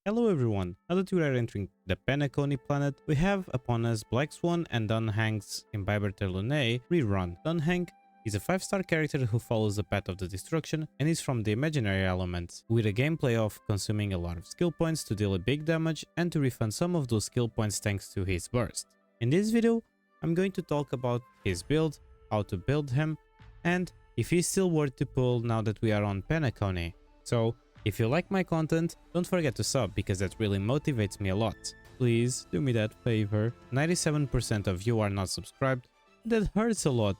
Hello everyone, now that we are entering the Penacony planet, we have upon us Black Swan and Heng's Imbiber Lunae rerun. Heng is a 5-star character who follows the path of the destruction and is from the imaginary element, with a gameplay of consuming a lot of skill points to deal a big damage and to refund some of those skill points thanks to his burst. In this video, I'm going to talk about his build, how to build him, and if he's still worth to pull now that we are on Penacony. So, if you like my content, don't forget to sub because that really motivates me a lot. Please do me that favor. 97% of you are not subscribed. That hurts a lot.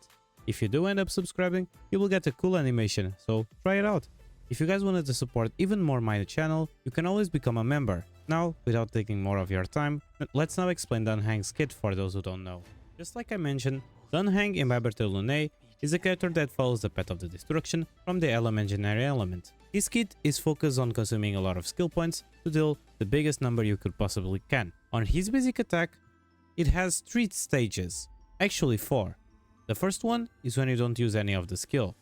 If you do end up subscribing, you will get a cool animation, so try it out. If you guys wanted to support even more my channel, you can always become a member. Now, without taking more of your time, let's now explain Heng's kit for those who don't know. Just like I mentioned, Heng Imbiber Lunae is a character that follows the path of the destruction from the imaginary element. His kit is focused on consuming a lot of skill points to deal the biggest number you could possibly can. On his basic attack, it has 3 stages, actually 4. The first one is when you don't use any of the skill.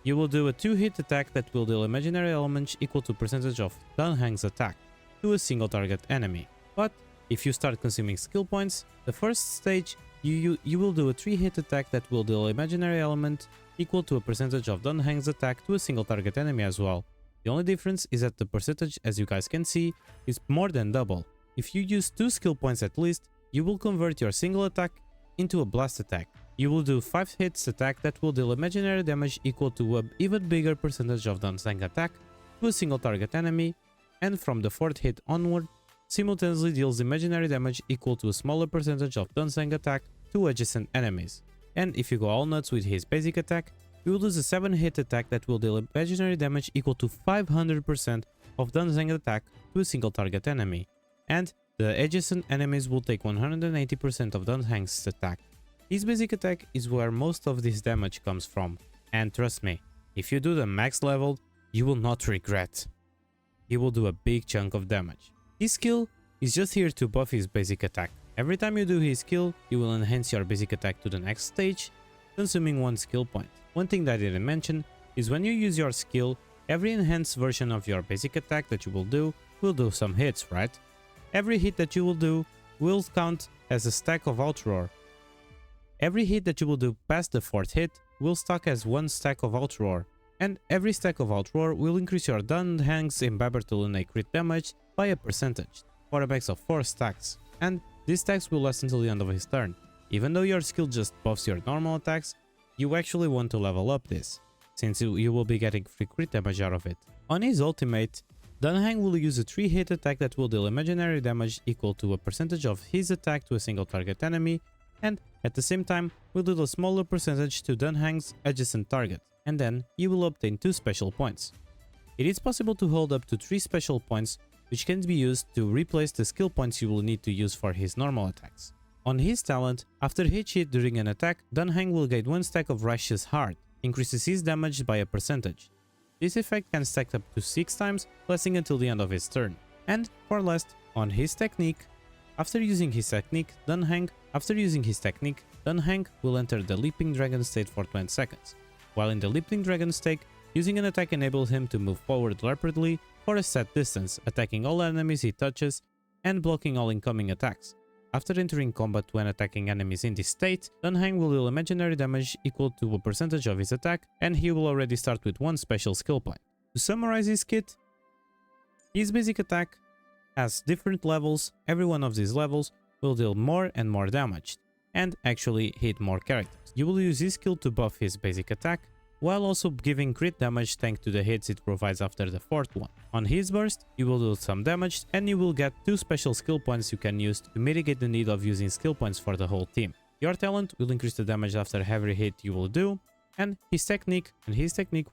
You will do a 2-hit attack that will deal imaginary elements equal to percentage of Heng's attack to a single target enemy. But if you start consuming skill points, the first stage you will do a 3-hit attack that will deal imaginary element equal to a percentage of Heng's attack to a single target enemy as well. The only difference is that the percentage, as you guys can see, is more than double. If you use 2 skill points at least, you will convert your single attack into a blast attack. You will do 5 hits attack that will deal imaginary damage equal to an even bigger percentage of Heng's attack to a single target enemy, and from the 4th hit onward, simultaneously deals imaginary damage equal to a smaller percentage of Heng's attack to adjacent enemies. And if you go all nuts with his basic attack, you will lose a 7-hit attack that will deal imaginary damage equal to 500% of Heng's attack to a single target enemy. And the adjacent enemies will take 180% of Heng's attack. His basic attack is where most of this damage comes from. And trust me, if you do the max level, you will not regret. He will do a big chunk of damage. His skill is just here to buff his basic attack. Every time you do his skill, you will enhance your basic attack to the next stage, consuming 1 skill point. One thing that I didn't mention is when you use your skill, every enhanced version of your basic attack that you will do some hits, right? Every hit that you will do will count as a stack of Outroar. Every hit that you will do past the 4th hit will stack as 1 stack of Outroar. And every stack of Outroar will increase your Heng's Imbiber Lunae crit damage by a percentage, for a max of 4 stacks. And these stacks will last until the end of his turn. Even though your skill just buffs your normal attacks, you actually want to level up this, since you will be getting free crit damage out of it. On his ultimate, Heng will use a 3-hit attack that will deal imaginary damage equal to a percentage of his attack to a single target enemy, and at the same time will deal a smaller percentage to Heng's adjacent target, and then you will obtain 2 special points. It is possible to hold up to 3 special points, which can be used to replace the skill points you will need to use for his normal attacks. On his talent, after each hit during an attack, Heng will gain 1 stack of Righteous Heart, increases his damage by a percentage. This effect can stack up to 6 times, lasting until the end of his turn. And for last, on his technique, after using his technique, Heng will enter the Leaping Dragon state for 20 seconds. While in the Leaping Dragon state, using an attack enables him to move forward rapidly for a set distance, attacking all enemies he touches and blocking all incoming attacks. After entering combat when attacking enemies in this state, Heng will deal imaginary damage equal to a percentage of his attack, and he will already start with 1 special skill point. To summarize his kit, his basic attack has different levels. Every one of these levels will deal more and more damage, and actually hit more characters. You will use his skill to buff his basic attack, while also giving crit damage thanks to the hits it provides after the 4th one. On his burst, you will do some damage, and you will get 2 special skill points you can use to mitigate the need of using skill points for the whole team. Your talent will increase the damage after every hit you will do, and his technique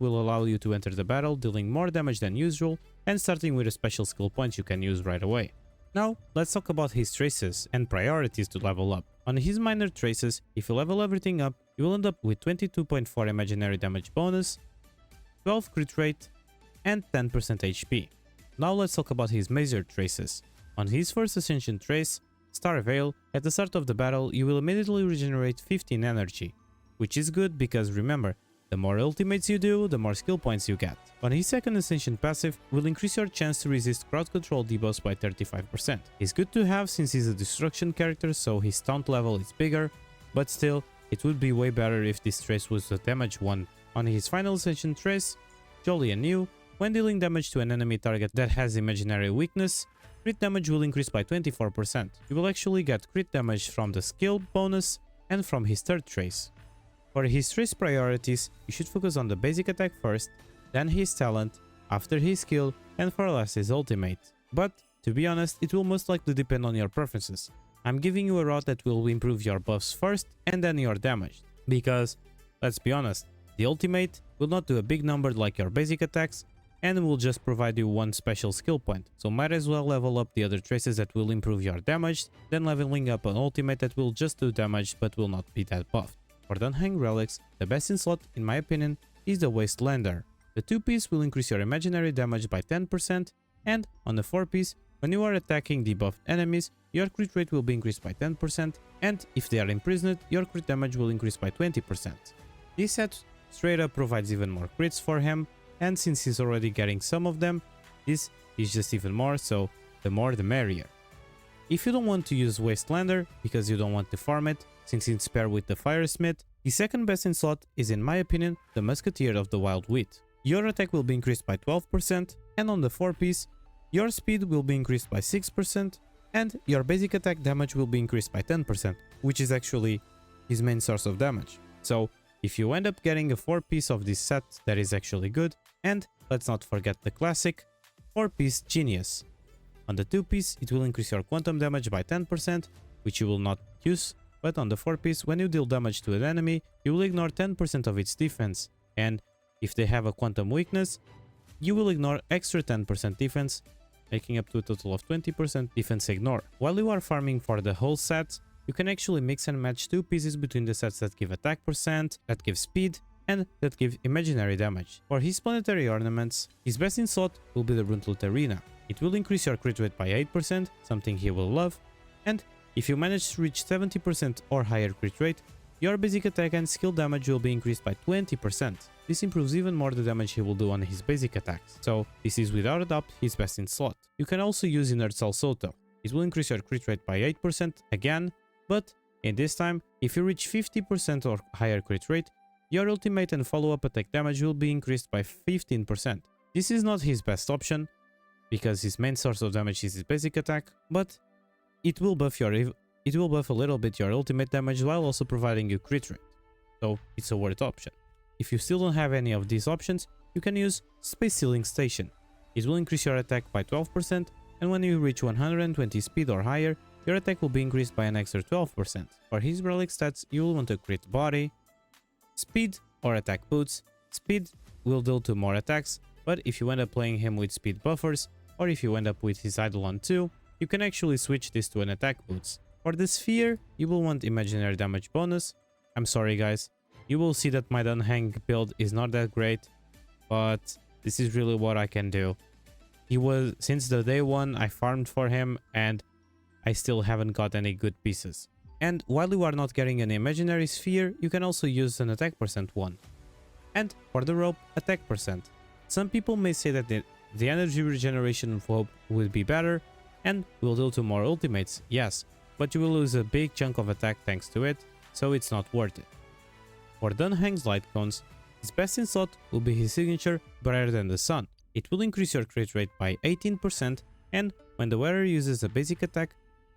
will allow you to enter the battle dealing more damage than usual and starting with a special skill point you can use right away. Now, let's talk about his traces and priorities to level up. On his minor traces, if you level everything up, you will end up with 22.4 imaginary damage bonus, 12 crit rate, and 10% HP. Now let's talk about his major traces. On his first Ascension trace, Star Veil, at the start of the battle, you will immediately regenerate 15 energy, which is good because remember, The more ultimates you do, the more skill points you get. On his second Ascension passive, will increase your chance to resist crowd control debuffs by 35%. He's good to have since he's a destruction character, so his taunt level is bigger, but still, it would be way better if this trace was a damage one. On his final Ascension trace, jolly and new, when dealing damage to an enemy target that has imaginary weakness, crit damage will increase by 24%. You will actually get crit damage from the skill bonus and from his third trace. For his trace priorities, you should focus on the basic attack first, then his talent, after his skill, and for last his ultimate. But, to be honest, it will most likely depend on your preferences. I'm giving you a route that will improve your buffs first and then your damage. Because, let's be honest, the ultimate will not do a big number like your basic attacks and will just provide you one special skill point. So might as well level up the other traces that will improve your damage, then leveling up an ultimate that will just do damage but will not be that buffed. For Heng relics, the best in slot, in my opinion, is the Wastelander. The 2-piece will increase your imaginary damage by 10%, and on the 4-piece, when you are attacking debuffed enemies, your crit rate will be increased by 10%, and if they are imprisoned, your crit damage will increase by 20%. This set straight up provides even more crits for him, and since he's already getting some of them, this is just even more, so the more the merrier. If you don't want to use Wastelander because you don't want to farm it, since it's paired with the Firesmith, the second best in slot is, in my opinion, the Musketeer of the Wild Wheat. Your attack will be increased by 12%, and on the 4-piece, your speed will be increased by 6%, and your basic attack damage will be increased by 10%, which is actually his main source of damage. So, if you end up getting a 4-piece of this set, that is actually good, and let's not forget the classic 4-piece Genius. On the 2-piece, it will increase your quantum damage by 10%, which you will not use, but on the 4-piece, when you deal damage to an enemy, you will ignore 10% of its defense, and if they have a quantum weakness, you will ignore extra 10% defense, making up to a total of 20% defense ignore. While you are farming for the whole set, you can actually mix and match 2 pieces between the sets that give attack percent, that give speed, and that give imaginary damage. For his planetary ornaments, his best in slot will be the Bruntlet Arena. It will increase your crit rate by 8%, something he will love, and if you manage to reach 70% or higher crit rate, your basic attack and skill damage will be increased by 20%. This improves even more the damage he will do on his basic attacks, so this is without a doubt his best in slot. You can also use Inert Cell Soto. It will increase your crit rate by 8% again, but in this time, if you reach 50% or higher crit rate, your ultimate and follow-up attack damage will be increased by 15%. This is not his best option, because his main source of damage is his basic attack, but it will buff a little bit your ultimate damage while also providing you crit rate, so it's a worth option. If you still don't have any of these options, you can use Space Sealing Station. It will increase your attack by 12%, and when you reach 120 speed or higher, your attack will be increased by an extra 12%. For his Relic Stats, you will want to crit body, speed or attack boots. Speed will deal to more attacks, but if you end up playing him with speed buffers, or if you end up with his Eidolon too, you can actually switch this to an attack boots. For the sphere, you will want imaginary damage bonus. I'm sorry guys, you will see that my Heng build is not that great, but this is really what I can do. He was, since the day one, I farmed for him and I still haven't got any good pieces. And while you are not getting an imaginary sphere, you can also use an attack percent one. And for the rope, attack percent. Some people may say that the energy regeneration of rope would be better and will deal to more ultimates, yes, but you will lose a big chunk of attack thanks to it, so it's not worth it. For Heng's Lightcones, his best in slot will be his signature Brighter Than the Sun. It will increase your crit rate by 18%, and when the wearer uses a basic attack,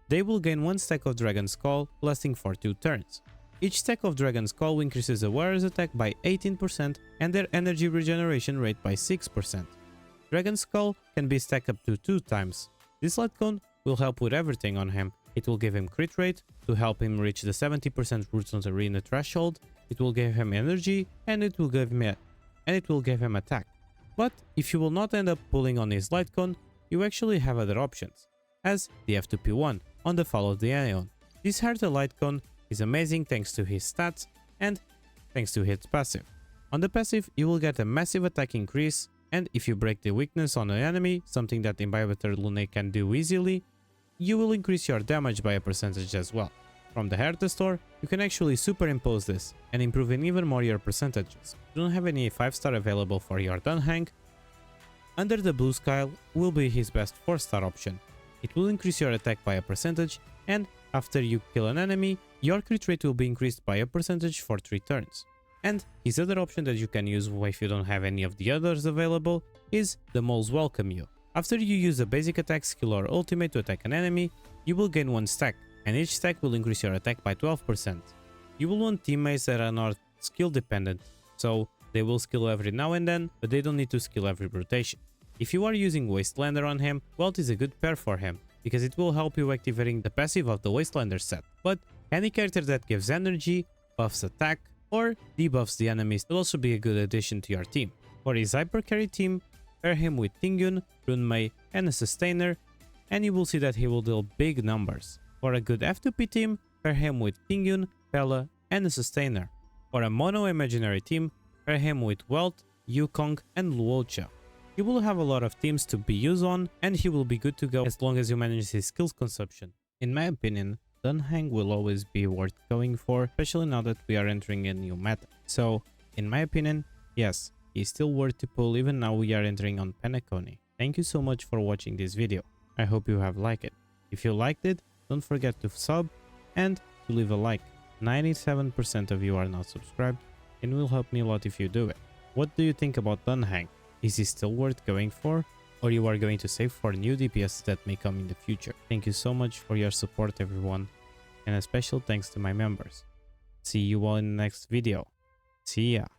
they will gain 1 stack of Dragon Skull, lasting for 2 turns. Each stack of Dragon Skull increases the wearer's attack by 18% and their energy regeneration rate by 6%. Dragon Skull can be stacked up to 2 times. This Lightcone will help with everything on him. It will give him crit rate to help him reach the 70% Bruntlet Arena threshold. It will give him energy and it will give him attack. But if you will not end up pulling on his Lightcone, you actually have other options, as the F2P1 on the Fall of the Aeon. This Harder Lightcone is amazing thanks to his stats and thanks to his passive. On the passive, you will get a massive attack increase, and if you break the weakness on an enemy, something that Imbiber Lune can do easily, you will increase your damage by a percentage as well. From the heritage store, you can actually superimpose this and improve even more your percentages. If you don't have any 5-star available for your Heng, Under the Blue Sky will be his best 4-star option. It will increase your attack by a percentage, and after you kill an enemy, your crit rate will be increased by a percentage for 3 turns. And his other option that you can use if you don't have any of the others available is the Moles Welcome You. After you use a basic attack, skill or ultimate to attack an enemy, you will gain 1 stack, and each stack will increase your attack by 12%. You will want teammates that are not skill dependent, so they will skill every now and then, but they don't need to skill every rotation. If you are using Wastelander on him, Welt is a good pair for him, because it will help you activating the passive of the Wastelander set. But any character that gives energy, buffs attack, or debuffs the enemies will also be a good addition to your team. For his hyper carry team, pair him with Tingyun, Runmei, and a Sustainer, and you will see that he will deal big numbers. For a good F2P team, pair him with Tingyun, Pella, and a Sustainer. For a mono imaginary team, pair him with Welt, Yukong, and Luocha. You will have a lot of teams to be used on, and he will be good to go as long as you manage his skills consumption. In my opinion, Heng will always be worth going for, especially now that we are entering a new meta. So, in my opinion, yes, he's still worth to pull even now we are entering on Penacony. Thank you so much for watching this video. I hope you have liked it. If you liked it, don't forget to sub and to leave a like. 97% of you are not subscribed, and will help me a lot if you do it. What do you think about Heng? Is he still worth going for? Or you are going to save for new DPS that may come in the future? Thank you so much for your support, everyone, and a special thanks to my members. See you all in the next video. See ya!